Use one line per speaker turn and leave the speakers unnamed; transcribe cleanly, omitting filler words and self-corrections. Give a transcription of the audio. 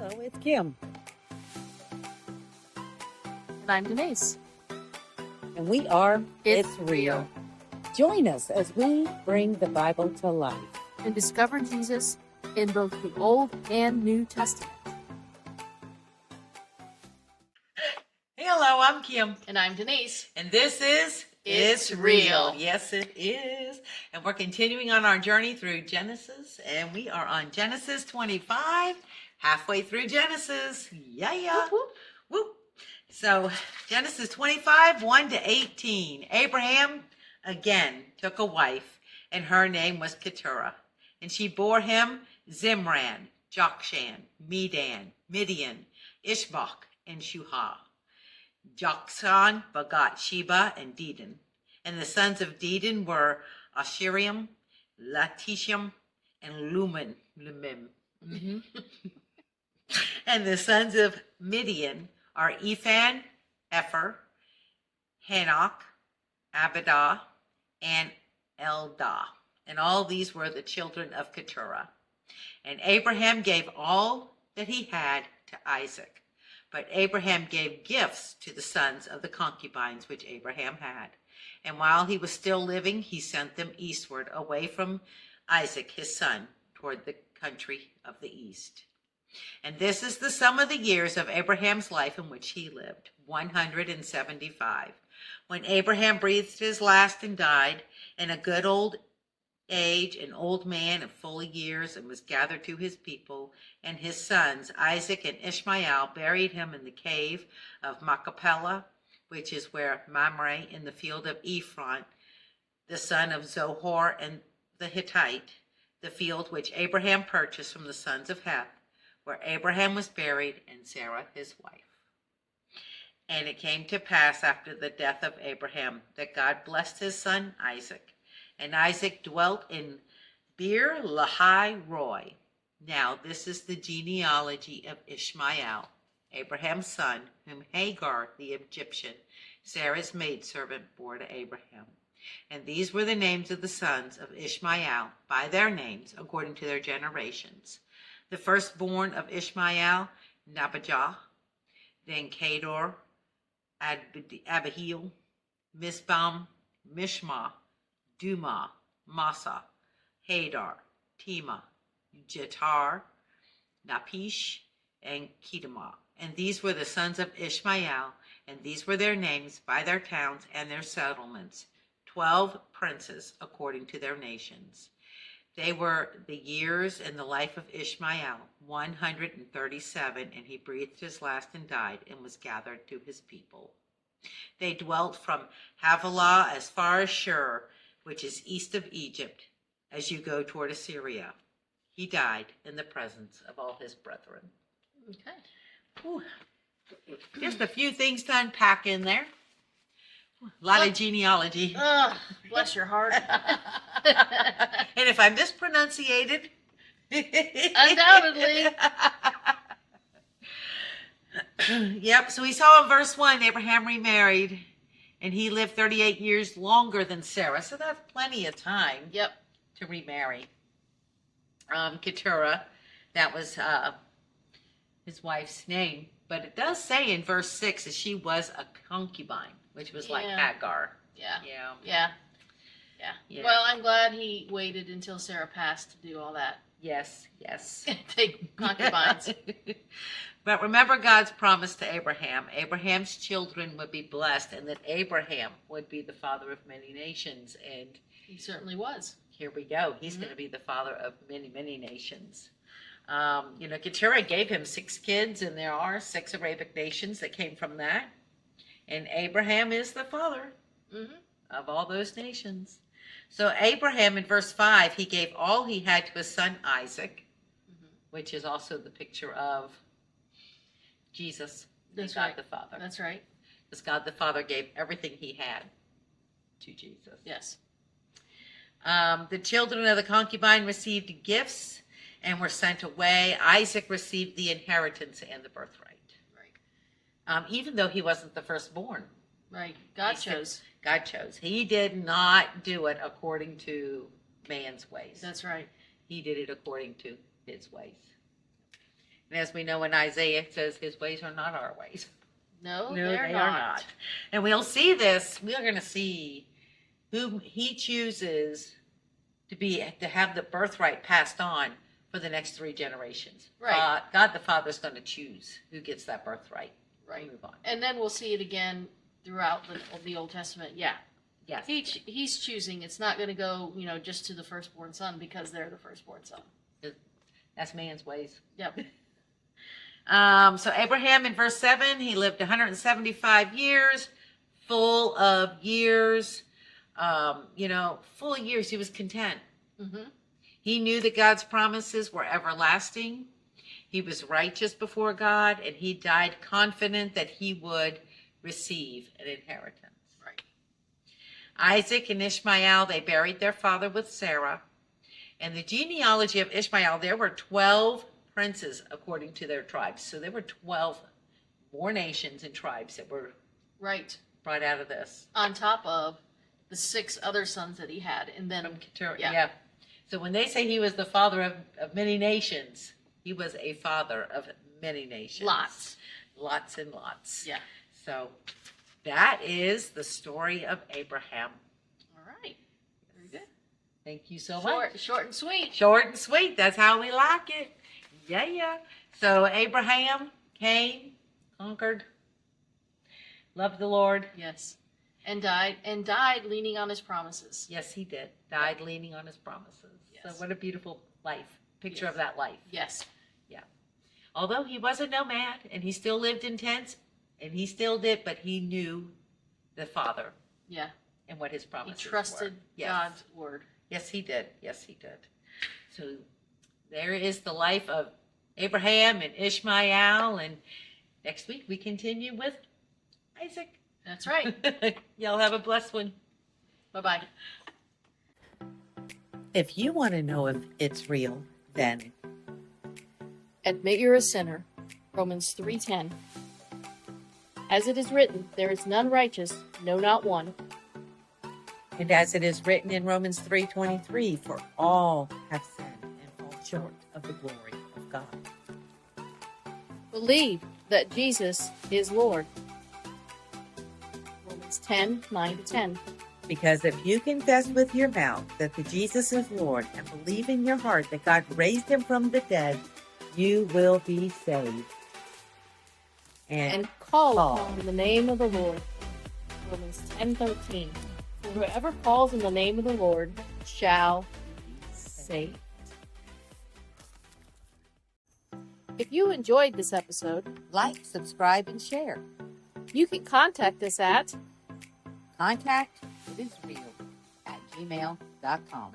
Hello, it's Kim,
And I'm Denise.
and we are
It's
Real. Join us as we bring the Bible to life.
And discover Jesus in both the Old and New Testament.
Hello, I'm Kim.
And I'm Denise.
And this is
It's Real.
Yes, it is. And we're continuing on our journey through Genesis. And we are on Genesis 25, halfway through Genesis. Yeah.
Whoop, whoop.
Whoop. So, Genesis 25, 1 to 18. Abraham again took a wife, and her name was Keturah. And she bore him Zimran, Jokshan, Medan, Midian, Ishbak, and Shuhah. Joksan begot Sheba and Dedan. And the sons of Dedan were Ashiriam, Latishim, and Lumim.
Mm-hmm.
And the sons of Midian are Ephan, Epher, Hanok, Abidah, and Eldah. And all these were the children of Keturah. And Abraham gave all that he had to Isaac. But Abraham gave gifts to the sons of the concubines which Abraham had. And while he was still living, he sent them eastward, away from Isaac his son, toward the country of the east. And this is the sum of the years of Abraham's life in which he lived, 175. When Abraham breathed his last and died, in a good old age, an old man of full years, and was gathered to his people, and his sons Isaac and Ishmael buried him in the cave of Machpelah, which is where Mamre in the field of Ephron, the son of Zohar and the Hittite, the field which Abraham purchased from the sons of Heth, where Abraham was buried, and Sarah his wife. And it came to pass after the death of Abraham that God blessed his son Isaac. And Isaac dwelt in Beer Lahai Roi. Now this is the genealogy of Ishmael, Abraham's son, whom Hagar the Egyptian, Sarah's maidservant, bore to Abraham. And these were the names of the sons of Ishmael, by their names, according to their generations. The firstborn of Ishmael, Nabijah, then Kedar, Abihail, Mizbam, Mishma, Duma, Massa, Hadar, Tema, Jetar, Napish, and Kedemah. And these were the sons of Ishmael, and these were their names by their towns and their settlements, 12 princes according to their nations. They were the years in the life of Ishmael, 137, and he breathed his last and died, and was gathered to his people. They dwelt from Havilah as far as Shur, which is east of Egypt, as you go toward Assyria. He died in the presence of all his brethren.
Okay.
Whew. Just a few things to unpack in there. A lot of genealogy.
Oh, bless your heart.
And if I mispronunciated,
Undoubtedly.
Yep, so we saw in verse 1, Abraham remarried, and he lived 38 years longer than Sarah, so that's plenty of time
Yep.
to remarry. Keturah, that was his wife's name, but it does say in verse 6 that she was a concubine, which was like
Yeah.
Hagar.
Yeah.
Yeah.
Yeah. Well, I'm glad he waited until Sarah passed to do all that.
Yes.
Take concubines.
But remember God's promise to Abraham. Abraham's children would be blessed, and that Abraham would be the father of many nations. And
He certainly was.
here we go. He's going to be the father of many, many nations. Keturah gave him 6 kids, and there are 6 Arabic nations that came from that. And Abraham is the father of all those nations. So Abraham, in verse 5, he gave all he had to his son Isaac, which is also the picture of Jesus,
That's
God
right.
the Father.
That's right.
Because God the Father gave everything he had to Jesus.
Yes.
The children of the concubine received gifts and were sent away. Isaac received the inheritance and the birthright.
Right.
Even though he wasn't the firstborn.
Right. God chose.
God chose. He did not do it according to man's ways.
That's right.
He did it according to his ways. And as we know in Isaiah, it says his ways are not our ways.
No,
No,
they're
they
not.
are not. And we'll see this. We are going to see who he chooses to have the birthright passed on for the next 3 generations.
Right.
God the Father is going to choose who gets that birthright.
Right.
Move on.
And then we'll see it again throughout the Old Testament. Yeah.
Yes.
He's choosing. It's not going to go, just to the firstborn son because they're the firstborn son.
That's man's ways.
Yep.
So Abraham in verse 7, he lived 175 years, full of years, full of years. He was content.
Mm-hmm.
He knew that God's promises were everlasting. He was righteous before God, and he died confident that he would receive an inheritance.
Right.
Isaac and Ishmael, they buried their father with Sarah. And the genealogy of Ishmael, there were 12 princes according to their tribes. So there were 12 more nations and tribes that were
right
brought out of this.
On top of the 6 other sons that he had. And then,
yeah. So when they say he was the father of many nations, he was a father of many nations.
Lots.
Lots and lots.
Yeah.
So that is the story of Abraham.
All right. Very good.
Thank you so much.
Short and sweet.
Short and sweet. That's how we like it. Yeah. So Abraham came, conquered, loved the Lord.
Yes. And died leaning on his promises.
Yes, he did. Died leaning on his promises.
Yes.
So what a beautiful life. Picture of that life.
Yes.
Yeah. Although he was a nomad and he still lived in tents and he still did, but he knew the Father.
Yeah.
And what his promises
He trusted
were. Yes.
God's word.
Yes, he did. Yes, he did. So there is the life of Abraham and Ishmael. And next week we continue with Isaac.
That's right.
Y'all have a blessed one.
Bye-bye.
If you want to know if it's real, then
Admit you're a sinner. Romans 3:10. As it is written, there is none righteous, no, not one.
and as it is written in Romans 3:23, for all have sinned and fall short of the glory of God.
Believe that Jesus is Lord. Romans 10:9-10.
Because if you confess with your mouth that the Jesus is Lord and believe in your heart that God raised him from the dead, you will be saved.
And call upon the name of the Lord. Romans 10:13. For whoever calls in the name of the Lord shall be saved. If you enjoyed this episode,
Like, subscribe, and share.
you can contact us at
Contact itisreal@gmail.com.